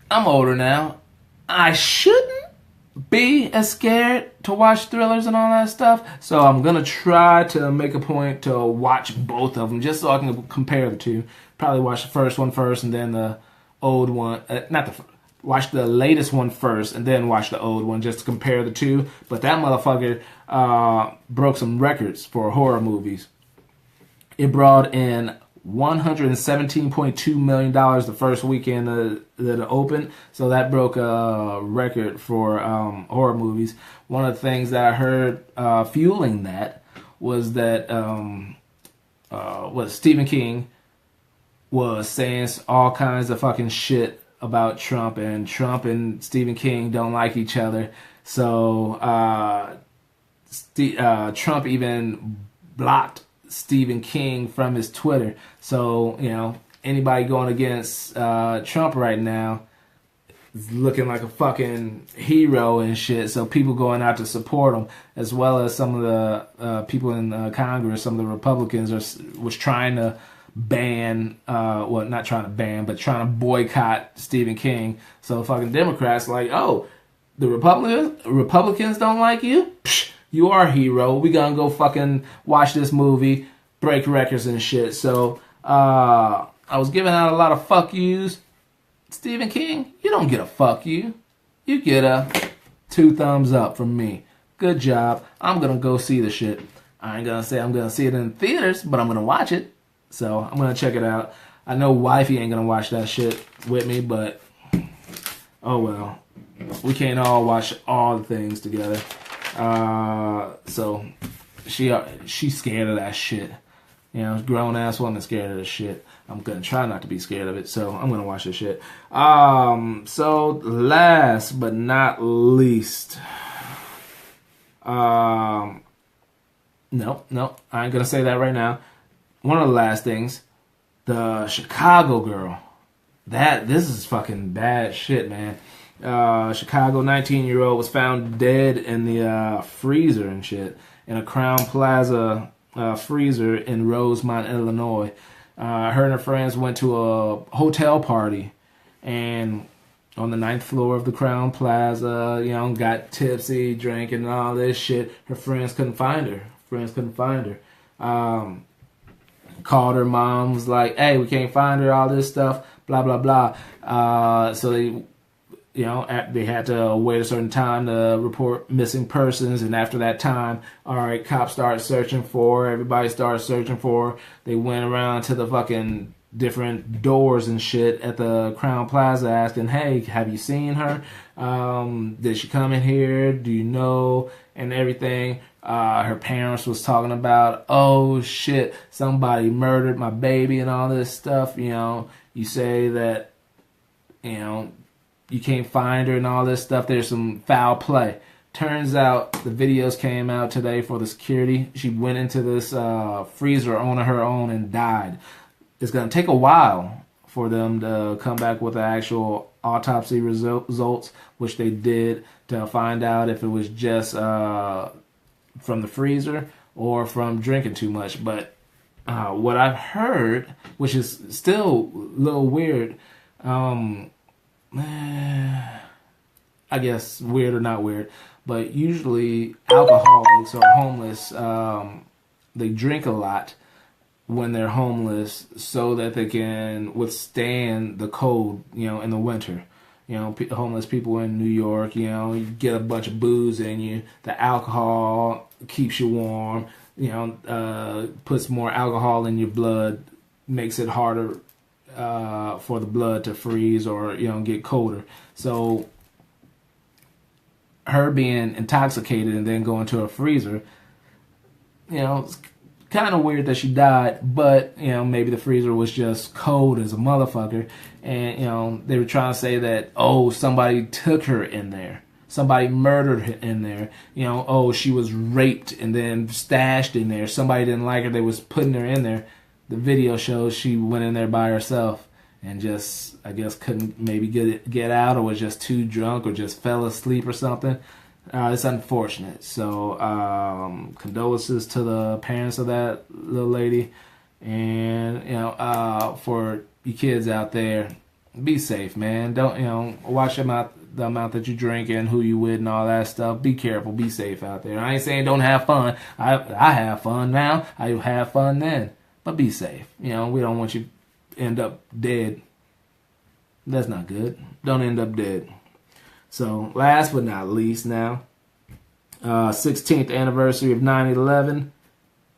I'm older now. I shouldn't be as scared to watch thrillers and all that stuff, so I'm gonna try to make a point to watch both of them just so I can compare the two. Probably watch the first one first and then the old one. Watch the latest one first and then watch the old one just to compare the two. But that motherfucker broke some records for horror movies. It brought in $117.2 million the first weekend that it opened. So that broke a record for horror movies. One of the things that I heard fueling that was that Stephen King was saying all kinds of fucking shit about Trump, and Trump and Stephen King don't like each other. So Trump even blocked Stephen King from his Twitter. So, anybody going against Trump right now is looking like a fucking hero and shit. So people going out to support him, as well as some of the people in Congress, some of the Republicans was trying to ban, not trying to ban, but trying to boycott Stephen King. So fucking Democrats like, oh, the Republicans don't like you? Psh, you are a hero. We gonna go fucking watch this movie, break records and shit. So I was giving out a lot of fuck yous. Stephen King, you don't get a fuck you. You get a 2 thumbs up from me. Good job. I'm gonna go see the shit. I ain't gonna say I'm gonna see it in theaters, but I'm gonna watch it. So I'm gonna check it out. I know wifey ain't gonna watch that shit with me, but oh well. We can't all watch all the things together. So she's scared of that shit. Grown ass woman scared of this shit. I'm gonna try not to be scared of it, so I'm gonna watch this shit. So last but not least, no, I ain't gonna say that right now. One of the last things, the Chicago girl. This is fucking bad shit, man. Chicago 19-year-old was found dead in the freezer and shit in a Crown Plaza freezer in Rosemont, Illinois. Her and her friends went to a hotel party, and on the 9th floor of the Crown Plaza, got tipsy, drinking, and all this shit. Her friends couldn't find her. Called her mom, was like, hey, we can't find her, all this stuff, blah, blah, blah. So they had to wait a certain time to report missing persons, and after that time, all right, cops started searching for her. Everybody started searching for her. They went around to the fucking different doors and shit at the Crown Plaza asking, hey, have you seen her? Did she come in here? Do you know? And everything. Her parents was talking about, oh shit, somebody murdered my baby and all this stuff. You say that, you can't find her and all this stuff. There's some foul play. Turns out the videos came out today for the security. She went into this freezer on her own and died. It's going to take a while for them to come back with the actual autopsy results, which they did, to find out if it was just from the freezer or from drinking too much. But what I've heard, which is still a little weird, I guess weird or not weird, but usually alcoholics or homeless, they drink a lot when they're homeless so that they can withstand the cold, in the winter. Homeless people in New York, you get a bunch of booze in you. The alcohol keeps you warm, puts more alcohol in your blood, makes it harder for the blood to freeze or get colder. So her being intoxicated and then going to a freezer, it's kind of weird that she died, but maybe the freezer was just cold as a motherfucker, and they were trying to say that, oh, somebody took her in there, somebody murdered her in there, oh, she was raped and then stashed in there, somebody didn't like her, they was putting her in there. The video shows she went in there by herself and just, I guess, couldn't maybe get out, or was just too drunk, or just fell asleep or something. It's unfortunate. So condolences to the parents of that little lady, and for you kids out there, be safe, man. Don't watch the amount that you drink and who you with and all that stuff. Be careful. Be safe out there. I ain't saying don't have fun. I have fun now. I have fun then. But be safe. We don't want you to end up dead. That's not good. Don't end up dead. So, last but not least now, 16th anniversary of 9/11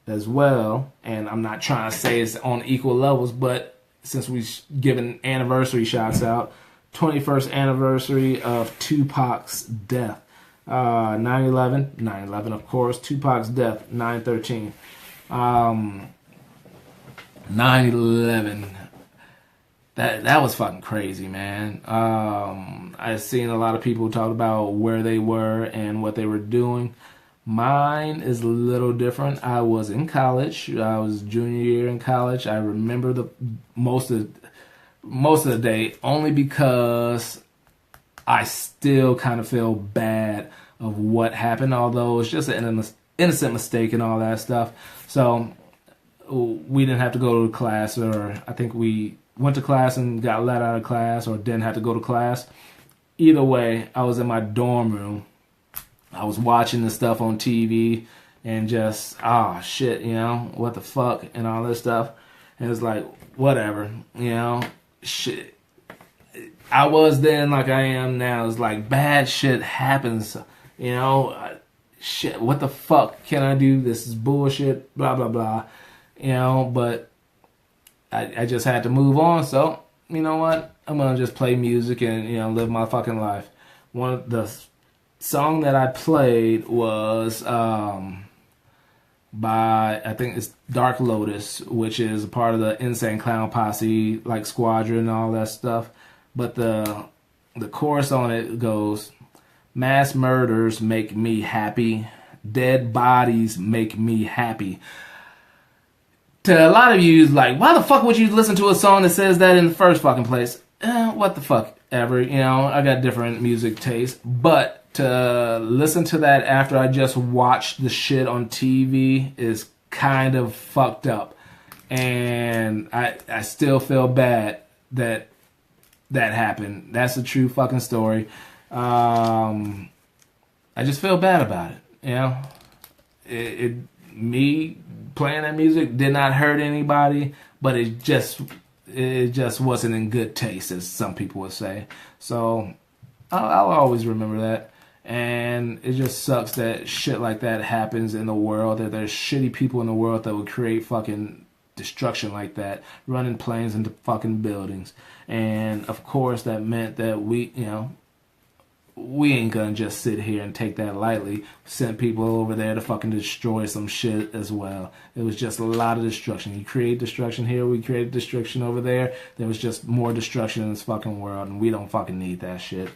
as well. And I'm not trying to say it's on equal levels, but since we've given anniversary shots out, 21st anniversary of Tupac's death. 9/11, of course. Tupac's death, 9/13. 9/11. that was fucking crazy, man. I've seen a lot of people talk about where they were and what they were doing. Mine is a little different. I was in college. I was junior year in college. I remember the most of the day only because I still kind of feel bad of what happened, although it's just an innocent mistake and all that stuff. So we didn't have to go to class, or I think we went to class and got let out of class, or didn't have to go to class. Either way, I was in my dorm room. I was watching this stuff on TV and just, shit, what the fuck and all this stuff. And it's like, whatever, shit. I was then like I am now. It's like bad shit happens, shit, what the fuck can I do? This is bullshit, blah, blah, blah. But I just had to move on. So, you know what? I'm going to just play music and, live my fucking life. One of the song that I played was by, I think it's Dark Lotus, which is a part of the Insane Clown Posse, like Squadron and all that stuff. But the chorus on it goes, mass murders make me happy. Dead bodies make me happy. To a lot of you, like, why the fuck would you listen to a song that says that in the first fucking place? What the fuck ever, I got different music tastes. But to listen to that after I just watched the shit on TV is kind of fucked up. And I still feel bad that happened. That's a true fucking story. I just feel bad about it. Me playing that music did not hurt anybody, but it just wasn't in good taste, as some people would say. So I'll always remember that. And it just sucks that shit like that happens in the world, that there's shitty people in the world that would create fucking destruction like that, running planes into fucking buildings. And of course that meant that we ain't gonna just sit here and take that lightly. Sent people over there to fucking destroy some shit as well. It was just a lot of destruction. You create destruction here, we created destruction over there. There was just more destruction in this fucking world, and we don't fucking need that shit.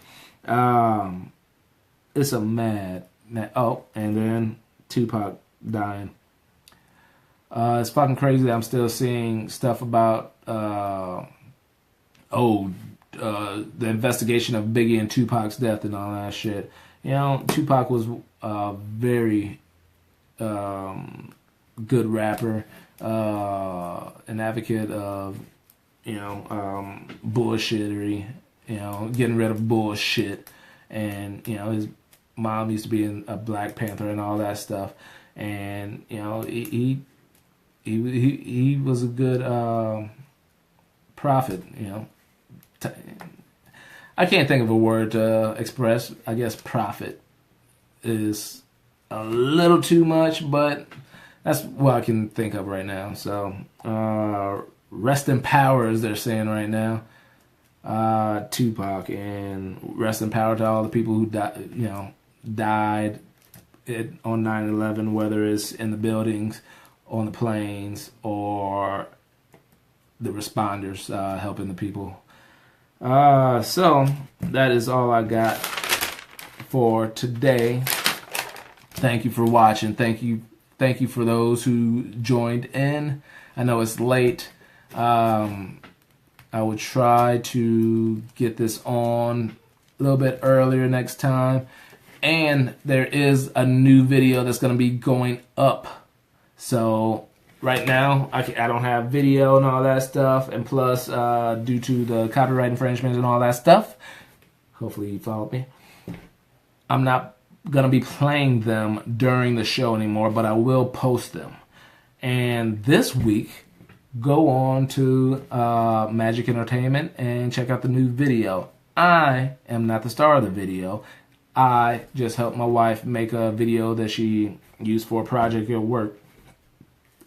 It's a mad. Oh, and then Tupac dying. It's fucking crazy that I'm still seeing stuff about the investigation of Biggie and Tupac's death and all that shit. Tupac was a very good rapper, an advocate of bullshittery, getting rid of bullshit, and his mom used to be a Black Panther and all that stuff, and he was a good prophet. I can't think of a word to express. I guess prophet is a little too much, but that's what I can think of right now. So rest in power, as they're saying right now. Tupac, and rest in power to all the people who died on 9/11, whether it's in the buildings, on the planes, or the responders helping the people. So that is all I got for today. Thank you for watching. Thank you for those who joined in. I know it's late. I would try to get this on a little bit earlier next time. And there is a new video that's going to be going up. So right now, I don't have video and all that stuff. And plus, due to the copyright infringements and all that stuff, hopefully you followed me, I'm not going to be playing them during the show anymore, but I will post them. And this week, go on to MadGiC Entertainment and check out the new video. I am not the star of the video. I just helped my wife make a video that she used for a project at work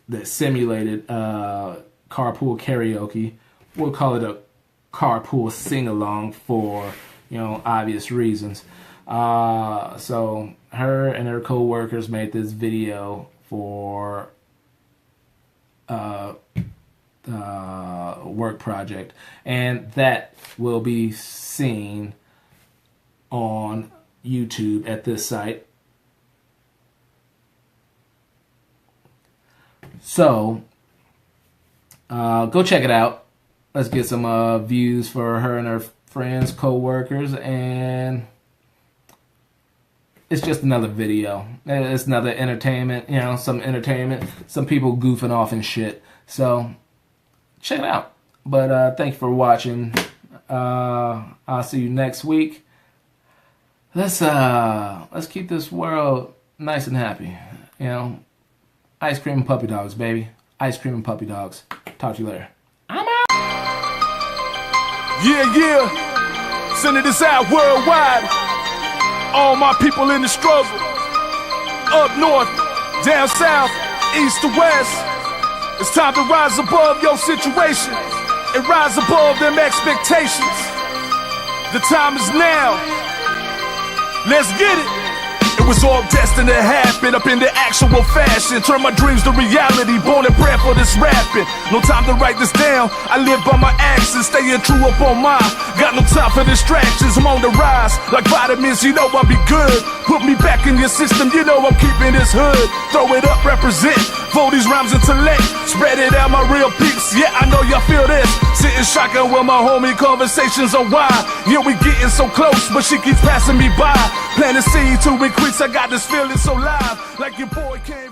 that simulated carpool karaoke. We'll call it a carpool sing-along for, obvious reasons. So her and her co-workers made this video for work project, and that will be seen on YouTube at this site. So go check it out. Let's get some views for her and her friends, co-workers, and it's just another video. It's another entertainment, some entertainment, some people goofing off and shit. So check it out. But thank you for watching. I'll see you next week. Let's keep this world nice and happy. Ice cream and puppy dogs, baby. Ice cream and puppy dogs. Talk to you later. I'm out. Yeah. Sending this out worldwide. All my people in the struggle. Up north, down south, east to west. It's time to rise above your situation and rise above them expectations. The time is now. Let's get it. It was all destined to happen up in the actual fashion. Turn my dreams to reality, born and bred for this rapping. No time to write this down, I live by my actions, staying true up on mine. Got no time for distractions, I'm on the rise. Like vitamins, I'll be good. Put me back in your system, I'm keeping this hood. Throw it up, represent, fold these rhymes intellect. Spread it out, my real peeps, yeah, I know y'all feel this. Sitting shotgun with my homie, conversations on why. Yeah, we getting so close, but she keeps passing me by. Planting seed to increase, I got this feeling so live. Like your boy came